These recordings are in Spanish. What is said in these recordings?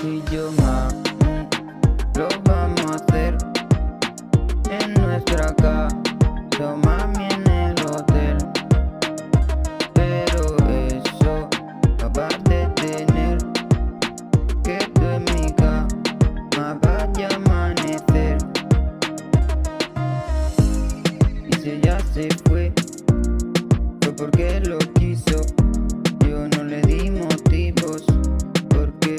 Y yo, mami, lo vamos a hacer en nuestra casa, mami, en el hotel. Pero eso no va a detener que tú en mi cama vaya a amanecer. Y si ella se fue porque lo quiso. Yo no le di motivos porque.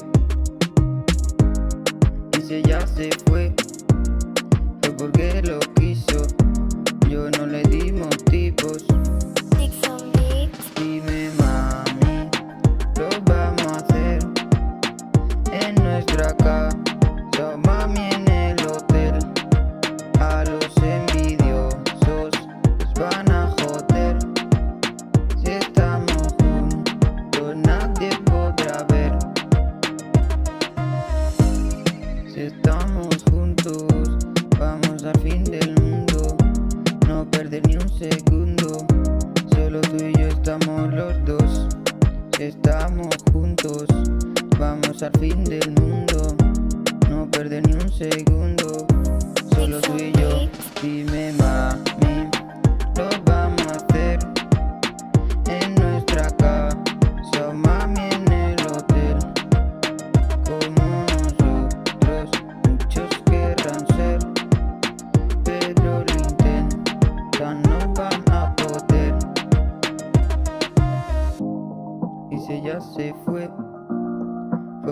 Y si ella se fue porque lo quiso. Yo no le di motivos. Dime, mami, lo vamos a hacer en nuestra casa, mami, en el hotel. A los envidiosos les van a joder. Si estamos juntos nadie podrá ver. Si estamos juntos vamos al fin del mundo. No perder ni un segundo. Solo tú y yo estamos los dos. Si estamos juntos vamos al fin del mundo. No perder ni un segundo. Solo tú y yo. Dime, mami, lo vamos a hacer en nuestra casa, mami, en el hotel. Como nosotros muchos querrán ser, pero lo intentan, no van a poder. Y si ella se fue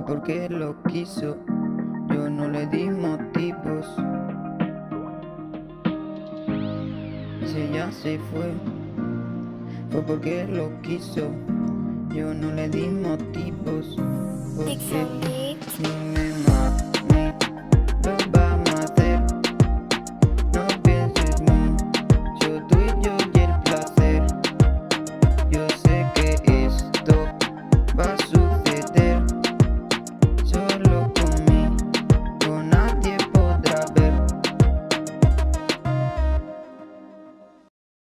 porque lo quiso. Yo no le di motivos. Y si ella se fue porque lo quiso. Yo no le di motivos. Porque